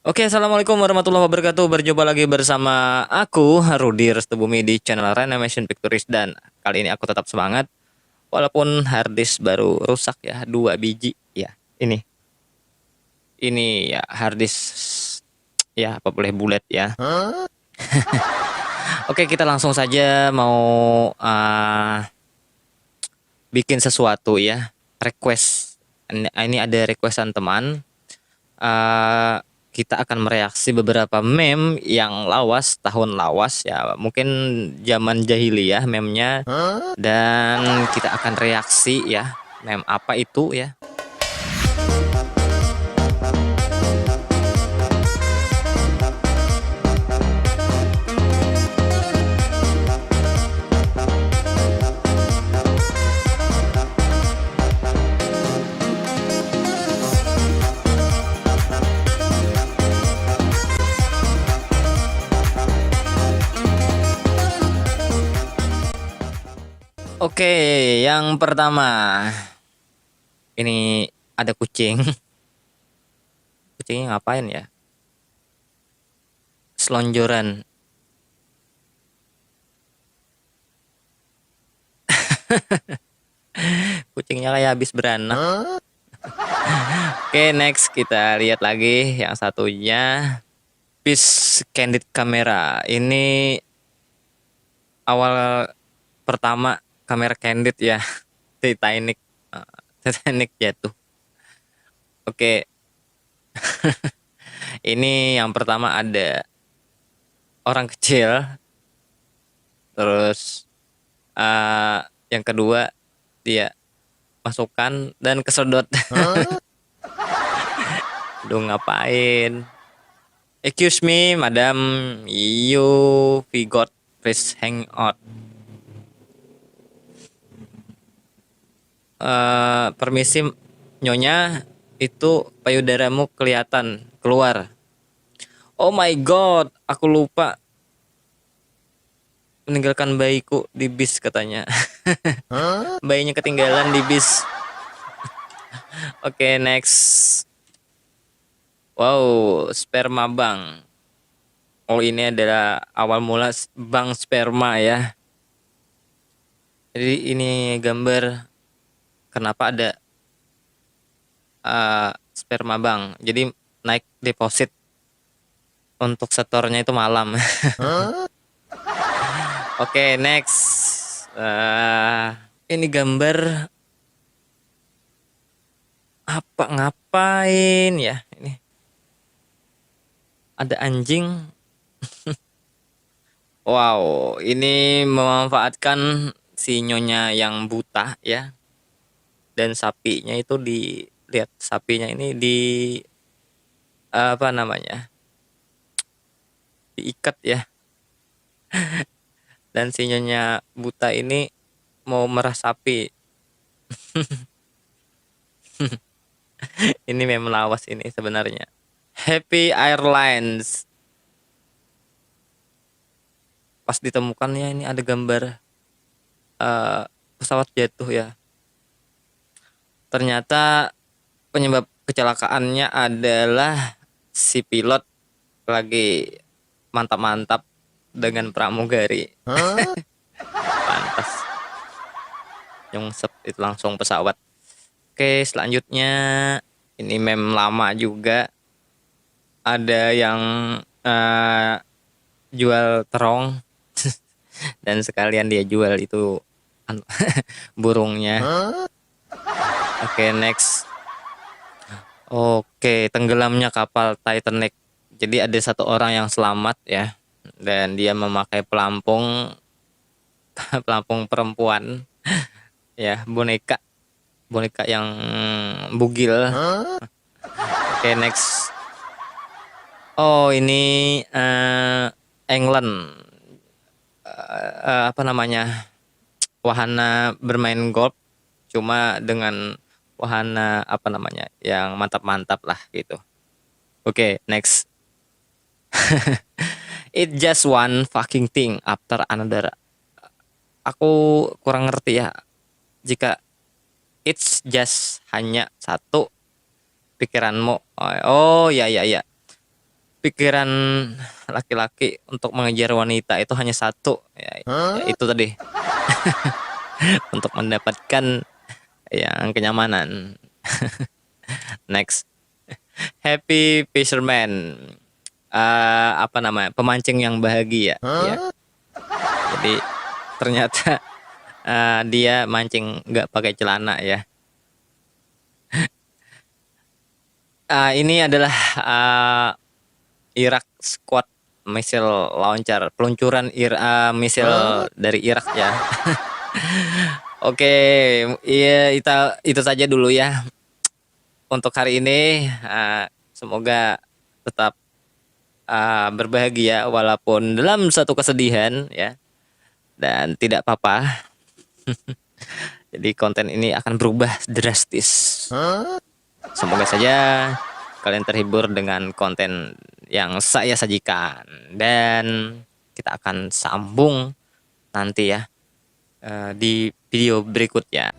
Oke, assalamualaikum warahmatullahi wabarakatuh. Berjumpa lagi bersama aku, Rudi Restubumi di channel Renovation Pictures, dan kali ini aku tetap semangat walaupun harddisk baru rusak ya, 2 biji ya. Ini ya harddisk ya, apa boleh bulat ya. Oke, kita langsung saja mau bikin sesuatu ya. Request. Ini ada requestan teman. uh, kita akan mereaksi beberapa meme yang lawas, tahun lawas ya, mungkin zaman jahiliyah memnya, dan kita akan reaksi ya, meme apa itu ya. Oke, yang pertama ini ada kucing. Kucingnya ngapain ya? Selonjoran. Kucingnya kayak habis beranak. Oke, next kita lihat lagi yang satunya. Peace candid camera. Ini awal pertama kamera candid ya. Titanic. Titanic jatuh. Oke. Ini yang pertama ada orang kecil. Terus yang kedua dia masukkan dan kesedot. Duh, ngapain? Excuse me, madam, you forgot please hang out. Permisi nyonya, itu payudaramu kelihatan keluar. Oh my god, aku lupa meninggalkan bayiku di bis katanya. Bayinya ketinggalan di bis. Oke, next. Wow, sperma bank. Oh, ini adalah awal mula bank sperma ya. Jadi ini gambar kenapa ada sperma bank. Jadi naik deposit untuk setornya itu malam. Oke, next. Ini gambar apa, ngapain ya ini? Ada anjing. Wow, ini memanfaatkan si nyonya yang buta ya. Dan sapinya itu dilihat, sapinya ini di apa namanya? Diikat ya. Dan si nyonya buta ini mau merah sapi. Ini memang lawas ini sebenarnya. Happy Airlines. Pas ditemukannya ini ada gambar pesawat jatuh ya. Ternyata penyebab kecelakaannya adalah si pilot lagi mantap-mantap dengan pramugari. Pantas nyungsep itu langsung pesawat. Oke, selanjutnya ini meme lama juga. Ada yang jual terong dan sekalian dia jual itu burungnya. Oke, next. Oke, tenggelamnya kapal Titanic. Jadi ada satu orang yang selamat ya, dan dia memakai pelampung pelampung perempuan ya, boneka yang bugil. Oke, next. Oh, ini England, apa namanya, wahana bermain golf cuma dengan wahana apa namanya yang mantap-mantap lah gitu. Oke, next. It just one fucking thing after another. Aku kurang ngerti ya, jika it's just hanya satu pikiranmu. Oh ya ya ya. pikiran laki-laki untuk mengejar wanita itu hanya satu, ya, itu tadi untuk mendapatkan yang kenyamanan. Next, happy fisherman. Apa namanya? Pemancing yang bahagia. Ya. Jadi ternyata dia mancing nggak pakai celana ya. Ini adalah Irak squad missile launcher, peluncuran missile dari Irak ya. Oke, iya itu saja dulu ya untuk hari ini. Semoga tetap berbahagia walaupun dalam satu kesedihan ya, dan tidak apa-apa. Jadi konten ini akan berubah drastis. Semoga saja kalian terhibur dengan konten yang saya sajikan, dan kita akan sambung nanti ya di video berikutnya.